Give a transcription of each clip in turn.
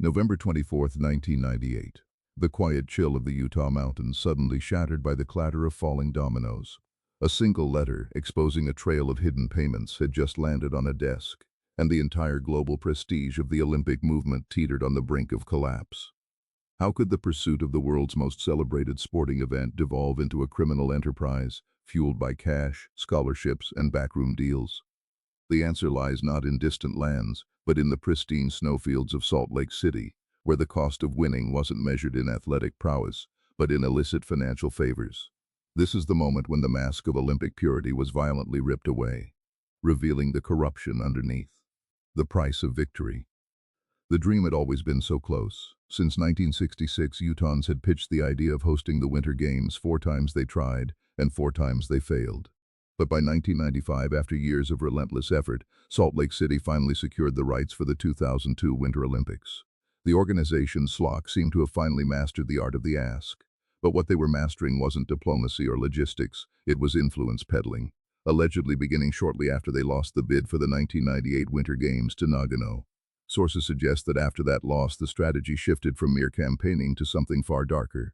November 24, 1998. The quiet chill of the Utah mountains suddenly shattered by the clatter of falling dominoes. A single letter, exposing a trail of hidden payments, had just landed on a desk, and the entire global prestige of the Olympic movement teetered on the brink of collapse. How could the pursuit of the world's most celebrated sporting event devolve into a criminal enterprise, fueled by cash, scholarships, and backroom deals? The answer lies not in distant lands, but in the pristine snowfields of Salt Lake City, where the cost of winning wasn't measured in athletic prowess, but in illicit financial favors. This is the moment when the mask of Olympic purity was violently ripped away, revealing the corruption underneath. The price of victory. The dream had always been so close. Since 1966, Utahns had pitched the idea of hosting the Winter Games. 4 times they tried, and 4 times they failed. But by 1995, after years of relentless effort, Salt Lake City finally secured the rights for the 2002 Winter Olympics. The organization's SLOC seemed to have finally mastered the art of the ask. But what they were mastering wasn't diplomacy or logistics, it was influence peddling, allegedly beginning shortly after they lost the bid for the 1998 Winter Games to Nagano. Sources suggest that after that loss, the strategy shifted from mere campaigning to something far darker.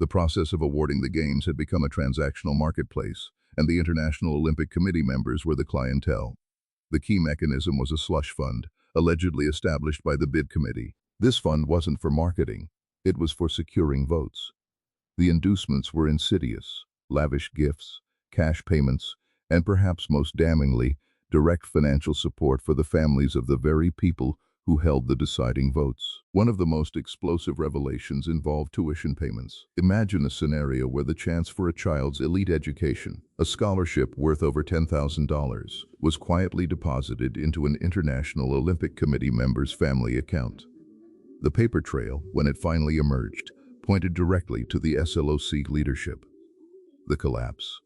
The process of awarding the games had become a transactional marketplace, and the International Olympic Committee members were the clientele. The key mechanism was a slush fund, allegedly established by the bid committee. This fund wasn't for marketing, it was for securing votes. The inducements were insidious: lavish gifts, cash payments, and perhaps most damningly, direct financial support for the families of the very people who held the deciding votes. One of the most explosive revelations involved tuition payments. Imagine a scenario where the chance for a child's elite education, a scholarship worth over $10,000, was quietly deposited into an International Olympic Committee member's family account. The paper trail, when it finally emerged, pointed directly to the SLOC leadership. The collapse.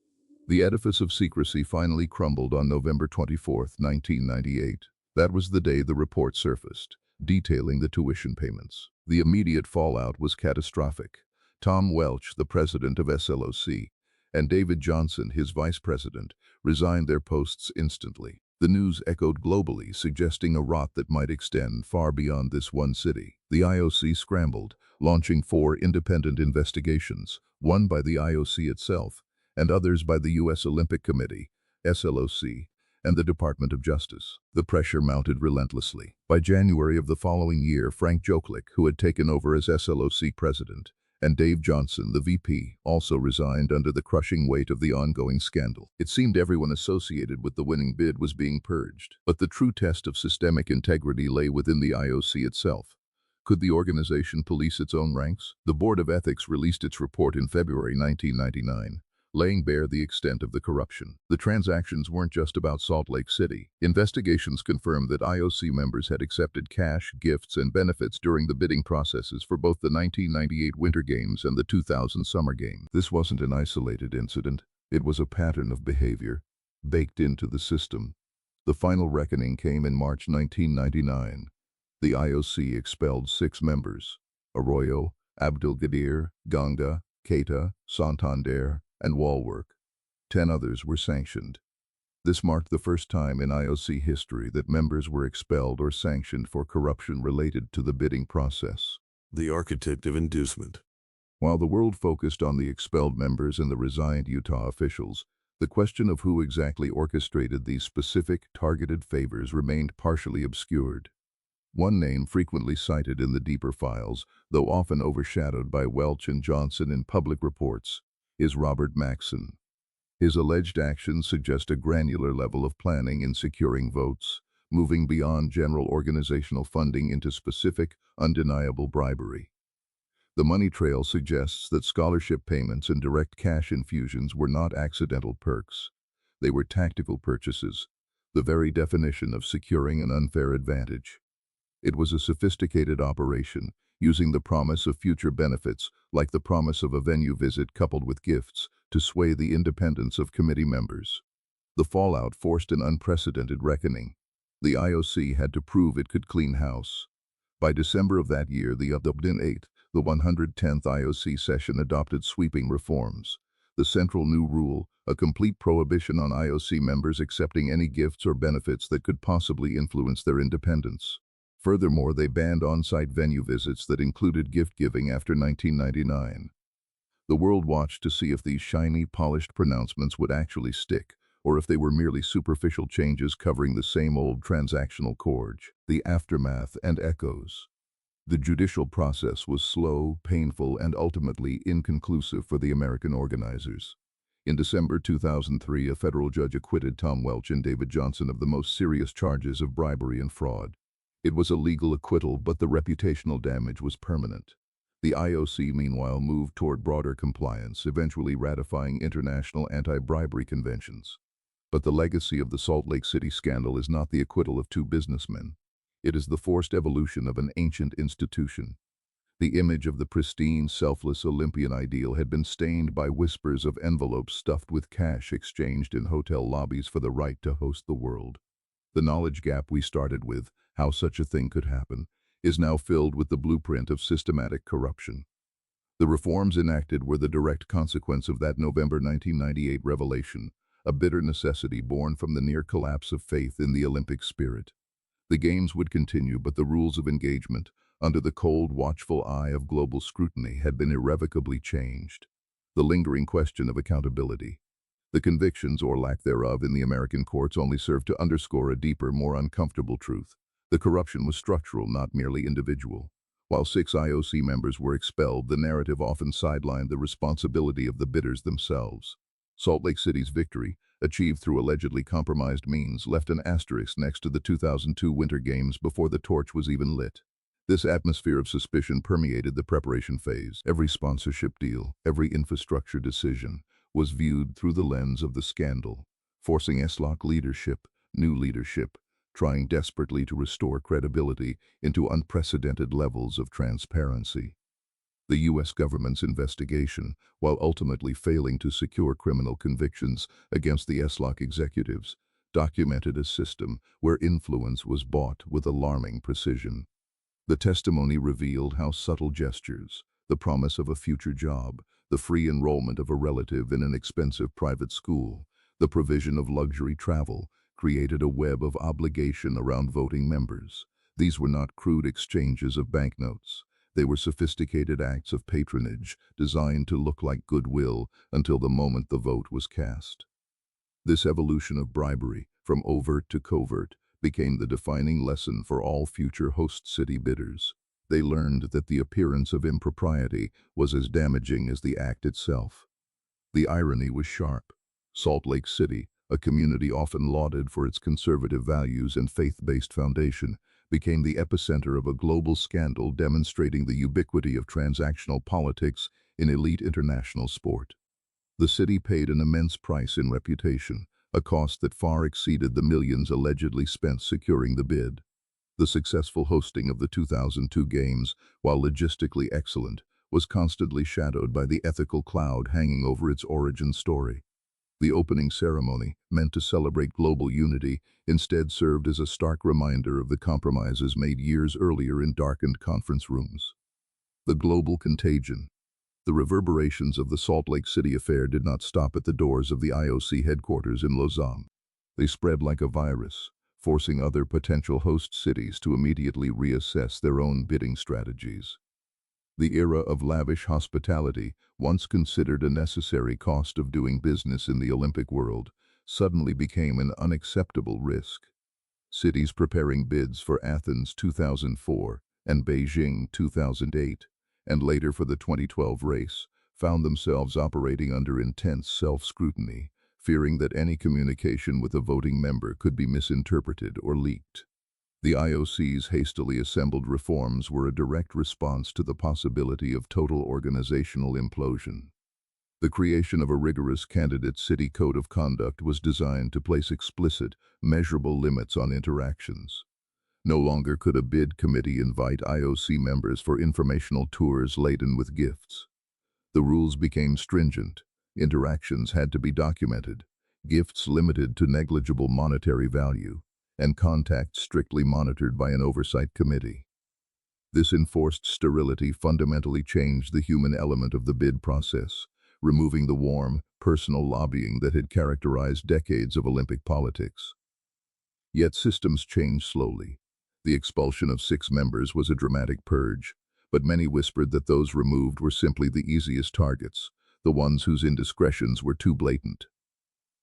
The edifice of secrecy finally crumbled on November 24, 1998. That was the day the report surfaced, detailing the tuition payments. The immediate fallout was catastrophic. Tom Welch, the president of SLOC, and David Johnson, his vice president, resigned their posts instantly. The news echoed globally, suggesting a rot that might extend far beyond this one city. The IOC scrambled, launching 4 independent investigations, one by the IOC itself, and others by the U.S. Olympic Committee, SLOC, and the Department of Justice. The pressure mounted relentlessly. By January of the following year, Frank Joklik, who had taken over as SLOC president, and Dave Johnson, the VP, also resigned under the crushing weight of the ongoing scandal. It seemed everyone associated with the winning bid was being purged. But the true test of systemic integrity lay within the IOC itself. Could the organization police its own ranks? The Board of Ethics released its report in February 1999. Laying bare the extent of the corruption. The transactions weren't just about Salt Lake City. Investigations confirmed that IOC members had accepted cash, gifts, and benefits during the bidding processes for both the 1998 Winter Games and the 2000 Summer Games. This wasn't an isolated incident. It was a pattern of behavior, baked into the system. The final reckoning came in March 1999. The IOC expelled 6 members: Arroyo, Abdulgadir, Gangda, Keita, Santander, and Walwork. 10 others were sanctioned. This marked the first time in IOC history that members were expelled or sanctioned for corruption related to the bidding process. The architect of inducement. While the world focused on the expelled members and the resigned Utah officials, the question of who exactly orchestrated these specific, targeted favors remained partially obscured. One name frequently cited in the deeper files, though often overshadowed by Welch and Johnson in public reports, is Robert Maxson. His alleged actions suggest a granular level of planning in securing votes, moving beyond general organizational funding into specific, undeniable bribery. The money trail suggests that scholarship payments and direct cash infusions were not accidental perks. They were tactical purchases, the very definition of securing an unfair advantage. It was a sophisticated operation, using the promise of future benefits, like the promise of a venue visit coupled with gifts, to sway the independence of committee members. The fallout forced an unprecedented reckoning. The IOC had to prove it could clean house. By December of that year, the 110th IOC session adopted sweeping reforms. The central new rule, a complete prohibition on IOC members accepting any gifts or benefits that could possibly influence their independence. Furthermore, they banned on-site venue visits that included gift-giving after 1999. The world watched to see if these shiny, polished pronouncements would actually stick, or if they were merely superficial changes covering the same old transactional chord. The aftermath and echoes. The judicial process was slow, painful, and ultimately inconclusive for the American organizers. In December 2003, a federal judge acquitted Tom Welch and David Johnson of the most serious charges of bribery and fraud. It was a legal acquittal, but the reputational damage was permanent. The IOC, meanwhile, moved toward broader compliance, eventually ratifying international anti-bribery conventions. But the legacy of the Salt Lake City scandal is not the acquittal of two businessmen. It is the forced evolution of an ancient institution. The image of the pristine, selfless Olympian ideal had been stained by whispers of envelopes stuffed with cash exchanged in hotel lobbies for the right to host the world. The knowledge gap we started with, how such a thing could happen, is now filled with the blueprint of systematic corruption. The reforms enacted were the direct consequence of that November 1998 revelation, a bitter necessity born from the near collapse of faith in the Olympic spirit. The games would continue, but the rules of engagement, under the cold, watchful eye of global scrutiny, had been irrevocably changed. The lingering question of accountability. The convictions, or lack thereof, in the American courts only served to underscore a deeper, more uncomfortable truth. The corruption was structural, not merely individual. While 6 IOC members were expelled, the narrative often sidelined the responsibility of the bidders themselves. Salt Lake City's victory, achieved through allegedly compromised means, left an asterisk next to the 2002 Winter Games before the torch was even lit. This atmosphere of suspicion permeated the preparation phase. Every sponsorship deal, every infrastructure decision, was viewed through the lens of the scandal, forcing SLOC leadership, new leadership, trying desperately to restore credibility into unprecedented levels of transparency. The U.S. government's investigation, while ultimately failing to secure criminal convictions against the SLOC executives, documented a system where influence was bought with alarming precision. The testimony revealed how subtle gestures, the promise of a future job, the free enrollment of a relative in an expensive private school, the provision of luxury travel, created a web of obligation around voting members. These were not crude exchanges of banknotes. They were sophisticated acts of patronage designed to look like goodwill until the moment the vote was cast. This evolution of bribery, from overt to covert, became the defining lesson for all future host city bidders. They learned that the appearance of impropriety was as damaging as the act itself. The irony was sharp. Salt Lake City, a community often lauded for its conservative values and faith-based foundation, became the epicenter of a global scandal demonstrating the ubiquity of transactional politics in elite international sport. The city paid an immense price in reputation, a cost that far exceeded the millions allegedly spent securing the bid. The successful hosting of the 2002 Games, while logistically excellent, was constantly shadowed by the ethical cloud hanging over its origin story. The opening ceremony, meant to celebrate global unity, instead served as a stark reminder of the compromises made years earlier in darkened conference rooms. The global contagion. The reverberations of the Salt Lake City affair did not stop at the doors of the IOC headquarters in Lausanne. They spread like a virus, forcing other potential host cities to immediately reassess their own bidding strategies. The era of lavish hospitality, once considered a necessary cost of doing business in the Olympic world, suddenly became an unacceptable risk. Cities preparing bids for Athens 2004 and Beijing 2008, and later for the 2012 race, found themselves operating under intense self-scrutiny, fearing that any communication with a voting member could be misinterpreted or leaked. The IOC's hastily assembled reforms were a direct response to the possibility of total organizational implosion. The creation of a rigorous candidate city code of conduct was designed to place explicit, measurable limits on interactions. No longer could a bid committee invite IOC members for informational tours laden with gifts. The rules became stringent. Interactions had to be documented, gifts limited to negligible monetary value, and contacts strictly monitored by an oversight committee. This enforced sterility fundamentally changed the human element of the bid process, removing the warm, personal lobbying that had characterized decades of Olympic politics. Yet systems change slowly. The expulsion of 6 members was a dramatic purge, but many whispered that those removed were simply the easiest targets, the ones whose indiscretions were too blatant.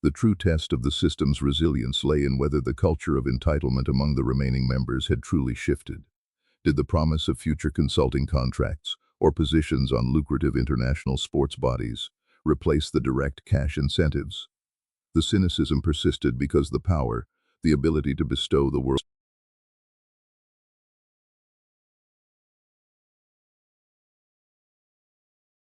The true test of the system's resilience lay in whether the culture of entitlement among the remaining members had truly shifted. Did the promise of future consulting contracts or positions on lucrative international sports bodies replace the direct cash incentives? The cynicism persisted because the power, the ability to bestow the world